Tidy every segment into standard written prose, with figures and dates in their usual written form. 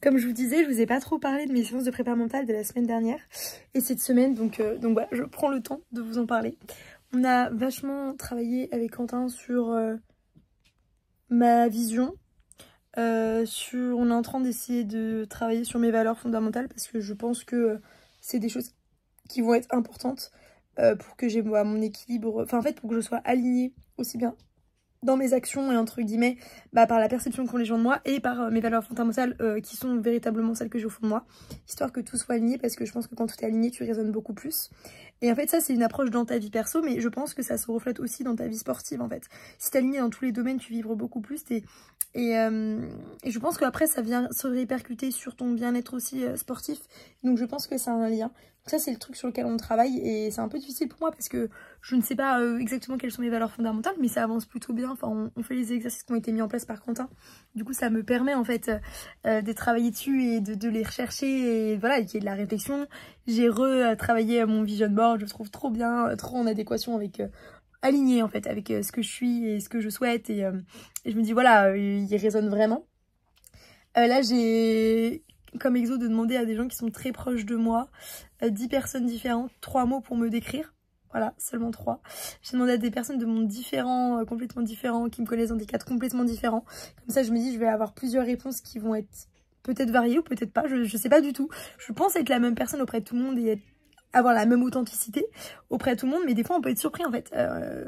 Comme je vous disais, je vous ai pas trop parlé de mes séances de prépa mentale de la semaine dernière. Et cette semaine, donc voilà, je prends le temps de vous en parler. On a vachement travaillé avec Quentin sur ma vision. On est en train d'essayer de travailler sur mes valeurs fondamentales parce que je pense que c'est des choses qui vont être importantes pour que j'ai mon équilibre, enfin en fait pour que je sois alignée aussi bien dans mes actions et entre guillemets par la perception qu'ont les gens de moi et par mes valeurs fondamentales qui sont véritablement celles que j'ai au fond de moi, histoire que tout soit aligné, parce que je pense que quand tout est aligné tu résonnes beaucoup plus. Et en fait ça c'est une approche dans ta vie perso, mais je pense que ça se reflète aussi dans ta vie sportive en fait. Si t'es aligné dans tous les domaines tu vibres beaucoup plus et je pense qu'après ça vient se répercuter sur ton bien-être aussi sportif, donc je pense que c'est un lien. Donc ça c'est le truc sur lequel on travaille et c'est un peu difficile pour moi parce que je ne sais pas exactement quelles sont mes valeurs fondamentales, mais ça avance plutôt bien. Enfin on fait les exercices qui ont été mis en place par Quentin, du coup ça me permet en fait de travailler dessus et de les rechercher et voilà, qu'il y ait de la réflexion. J'ai retravaillé mon vision board, je trouve trop bien, trop en adéquation avec aligné en fait avec ce que je suis et ce que je souhaite et je me dis voilà, il résonne vraiment. Là j'ai comme exo de demander à des gens qui sont très proches de moi, 10 personnes différentes, 3 mots pour me décrire. Voilà, seulement 3. J'ai demandé à des personnes de mondes différents, complètement différents, qui me connaissent dans des cadres complètement différents. Comme ça, je me dis, je vais avoir plusieurs réponses qui vont être peut-être variées ou peut-être pas. Je sais pas du tout. Je pense être la même personne auprès de tout le monde et avoir la même authenticité auprès de tout le monde. Mais des fois, on peut être surpris, en fait,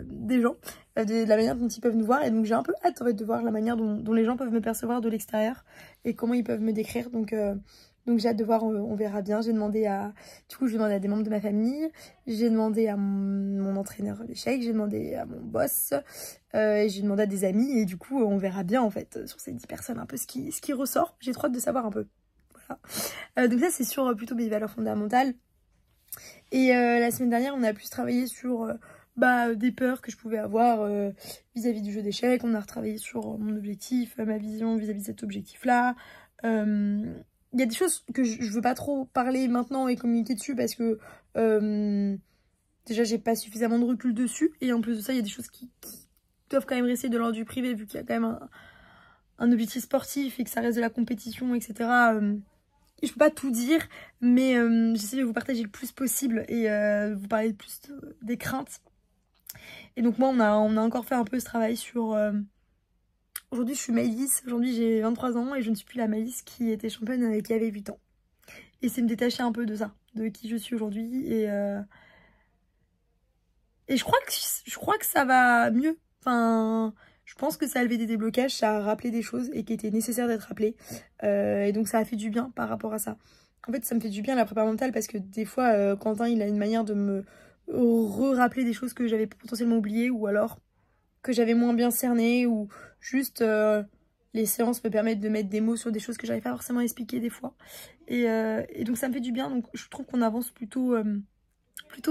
des gens, de la manière dont ils peuvent nous voir. Et donc, j'ai un peu hâte, en fait, de voir la manière dont les gens peuvent me percevoir de l'extérieur et comment ils peuvent me décrire. Donc j'ai hâte de voir, on verra bien. J'ai demandé à... Du coup, j'ai demandé à des membres de ma famille. J'ai demandé à mon entraîneur d'échecs. J'ai demandé à mon boss. Et j'ai demandé à des amis. Et du coup, on verra bien, en fait, sur ces 10 personnes, un peu ce qui ressort. J'ai trop hâte de savoir un peu. Voilà. Donc ça, c'est sur plutôt mes valeurs fondamentales. Et la semaine dernière, on a plus travaillé sur... des peurs que je pouvais avoir vis-à-vis du jeu d'échecs. On a retravaillé sur mon objectif, ma vision vis-à-vis de cet objectif-là. Il y a des choses que je veux pas trop parler maintenant et communiquer dessus parce que déjà j'ai pas suffisamment de recul dessus, et en plus de ça il y a des choses qui doivent quand même rester de l'ordre du privé vu qu'il y a quand même un objectif sportif et que ça reste de la compétition, etc. Je peux pas tout dire, mais j'essaie de vous partager le plus possible et vous parler plus des craintes. Et donc moi on a encore fait un peu ce travail sur... Aujourd'hui je suis Maëlys, aujourd'hui j'ai 23 ans et je ne suis plus la Maëlys qui était championne et qui avait 8 ans. Et c'est me détacher un peu de ça, de qui je suis aujourd'hui. Et je crois que ça va mieux. Enfin, je pense que ça a levé des déblocages, ça a rappelé des choses et qui étaient nécessaires d'être rappelées. Et donc ça a fait du bien par rapport à ça. En fait ça me fait du bien la prépa mentale parce que des fois Quentin il a une manière de me rappeler des choses que j'avais potentiellement oubliées ou alors que j'avais moins bien cerné, ou juste les séances me permettent de mettre des mots sur des choses que j'arrive pas forcément à expliquer des fois. Et donc ça me fait du bien, donc je trouve qu'on avance plutôt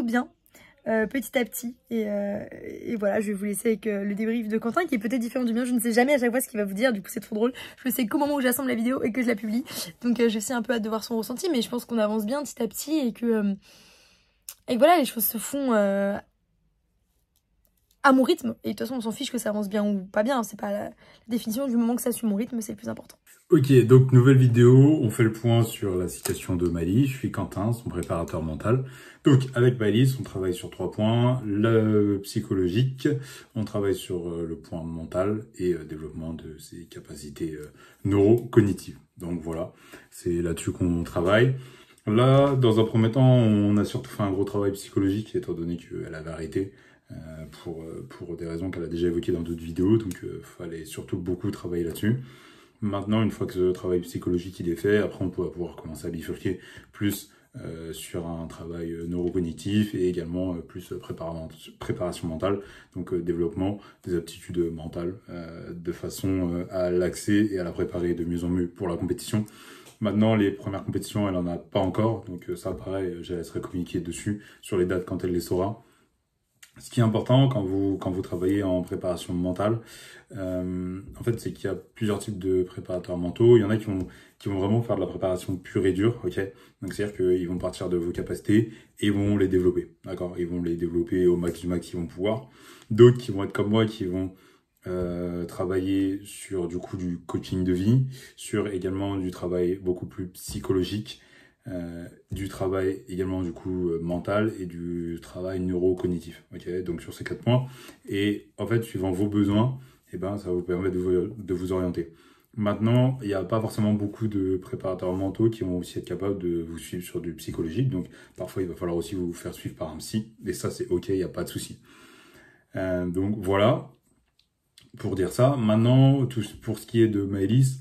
bien, petit à petit. Et voilà, je vais vous laisser avec le débrief de Quentin qui est peut-être différent du mien. Je ne sais jamais à chaque fois ce qu'il va vous dire, du coup c'est trop drôle. Je sais qu'au moment où j'assemble la vidéo et que je la publie. Donc je suis un peu hâte de voir son ressenti, mais je pense qu'on avance bien petit à petit et que voilà, les choses se font... à mon rythme, et de toute façon on s'en fiche que ça avance bien ou pas bien, c'est pas la définition, du moment que ça suit mon rythme, c'est le plus important. Ok, donc nouvelle vidéo, on fait le point sur la situation de Maëlys. Je suis Quentin, son préparateur mental. Donc avec Maëlys, on travaille sur 3 points, le psychologique, on travaille sur le point mental et développement de ses capacités neurocognitives. Donc voilà, c'est là-dessus qu'on travaille. Là, dans un premier temps, on a surtout fait un gros travail psychologique, étant donné qu'elle avait arrêté. Pour des raisons qu'elle a déjà évoquées dans d'autres vidéos, donc fallait surtout beaucoup travailler là-dessus. Maintenant, une fois que ce travail psychologique il est fait, après on peut pouvoir commencer à bifurquer plus sur un travail neurocognitif et également plus préparation mentale, donc développement des aptitudes mentales de façon à l'axer et à la préparer de mieux en mieux pour la compétition. Maintenant, les premières compétitions, elle en a pas encore, donc ça pareil, je la laisserai communiquer dessus sur les dates quand elle les saura. Ce qui est important quand vous travaillez en préparation mentale, en fait, c'est qu'il y a plusieurs types de préparateurs mentaux. Il y en a qui vont vraiment faire de la préparation pure et dure, ok. Donc c'est-à-dire qu'ils vont partir de vos capacités et vont les développer, d'accord. Ils vont les développer au max du max qu'ils vont pouvoir. D'autres qui vont être comme moi, qui vont travailler sur du coup du coaching de vie, sur également du travail beaucoup plus psychologique, du travail également du coup mental et du travail neurocognitif. Ok, donc sur ces 4 points. Et en fait, suivant vos besoins, eh ben, ça va vous permettre de vous orienter. Maintenant, il n'y a pas forcément beaucoup de préparateurs mentaux qui vont aussi être capables de vous suivre sur du psychologique. Donc parfois, il va falloir aussi vous faire suivre par un psy. Et ça, c'est ok, il n'y a pas de souci. Donc voilà, pour dire ça. Maintenant, pour ce qui est de Maëlys,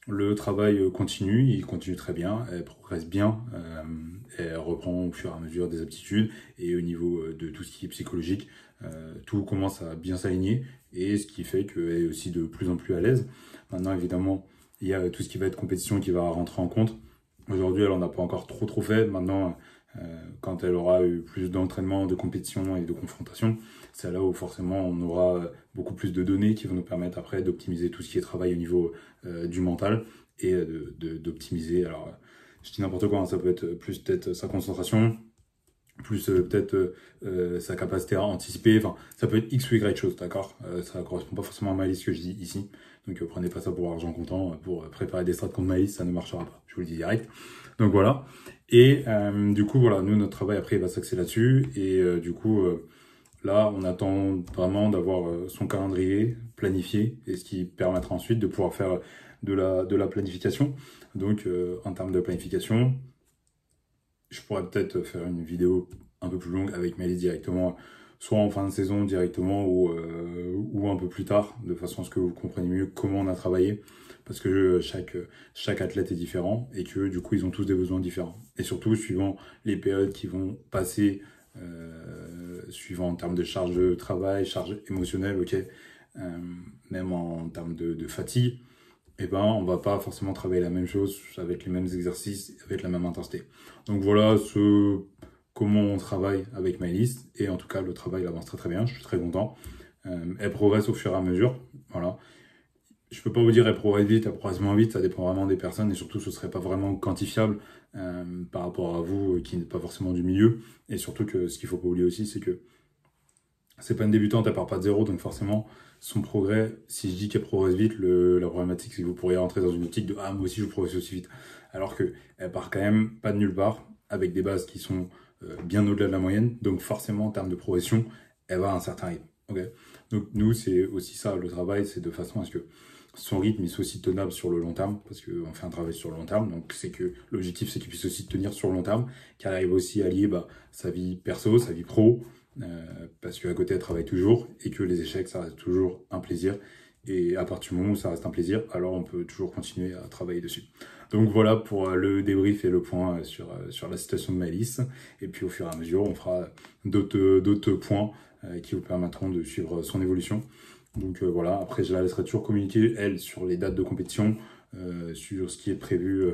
le travail continue, il continue très bien, elle progresse bien, elle reprend au fur et à mesure des aptitudes, et au niveau de tout ce qui est psychologique, tout commence à bien s'aligner, et ce qui fait qu'elle est aussi de plus en plus à l'aise. Maintenant, évidemment, il y a tout ce qui va être compétition qui va rentrer en compte. Aujourd'hui, elle en a pas encore trop fait. Maintenant, quand elle aura eu plus d'entraînement, de compétition et de confrontation, c'est là où forcément on aura beaucoup plus de données qui vont nous permettre après d'optimiser tout ce qui est travail au niveau du mental et d'optimiser, alors je dis n'importe quoi, hein, ça peut être plus peut-être sa concentration, plus peut-être sa capacité à anticiper, enfin ça peut être X ou Y chose, d'accord, ça correspond pas forcément à Maëlys ce que je dis ici, donc prenez pas ça pour argent comptant, pour préparer des strats contre Maëlys, ça ne marchera pas, je vous le dis direct. Donc voilà, et du coup voilà, nous notre travail après il va s'axer là-dessus, et du coup là on attend vraiment d'avoir son calendrier planifié, et ce qui permettra ensuite de pouvoir faire de la planification. Donc en termes de planification, je pourrais peut-être faire une vidéo un peu plus longue avec Maëlys directement, soit en fin de saison directement ou un peu plus tard, de façon à ce que vous compreniez mieux comment on a travaillé, parce que chaque athlète est différent et que du coup ils ont tous des besoins différents. Et surtout suivant les périodes qui vont passer, suivant en termes de charge de travail, charge émotionnelle, ok, même en termes de fatigue, eh ben, on va pas forcément travailler la même chose avec les mêmes exercices, avec la même intensité. Donc voilà comment on travaille avec Maëlys, et en tout cas le travail avance très bien, je suis très content. Elle progresse au fur et à mesure, voilà. Je peux pas vous dire elle progresse vite, elle progresse moins vite, ça dépend vraiment des personnes, et surtout ce serait pas vraiment quantifiable par rapport à vous qui n'êtes pas forcément du milieu. Et surtout que ce qu'il faut pas oublier aussi, c'est que c'est pas une débutante, elle part pas de zéro, donc forcément son progrès, si je dis qu'elle progresse vite, la problématique c'est que vous pourriez rentrer dans une optique de ah moi aussi je progresse aussi vite, alors que elle part quand même pas de nulle part, avec des bases qui sont bien au-delà de la moyenne, donc forcément en termes de progression, elle va à un certain rythme. Okay, donc nous c'est aussi ça le travail, c'est de façon à ce que son rythme il soit aussi tenable sur le long terme, parce qu'on fait un travail sur le long terme, donc c'est que l'objectif c'est qu'il puisse aussi tenir sur le long terme, qu'elle arrive aussi à lier sa vie perso, sa vie pro, parce qu'à côté elle travaille toujours, et que les échecs ça reste toujours un plaisir, et à partir du moment où ça reste un plaisir, alors on peut toujours continuer à travailler dessus. Donc voilà pour le débrief et le point sur la situation de Maëlys, et puis au fur et à mesure on fera d'autres points qui vous permettront de suivre son évolution. Donc voilà, après je la laisserai toujours communiquer elle sur les dates de compétition, sur ce qui est prévu,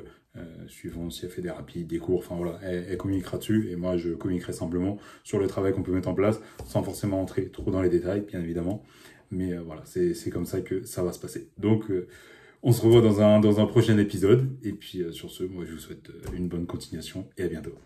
suivant si elle fait des rapides, des cours, enfin voilà, elle communiquera dessus, et moi je communiquerai simplement sur le travail qu'on peut mettre en place, sans forcément entrer trop dans les détails, bien évidemment. Mais voilà, c'est comme ça que ça va se passer. Donc on se revoit dans un prochain épisode, et puis sur ce, moi je vous souhaite une bonne continuation, et à bientôt.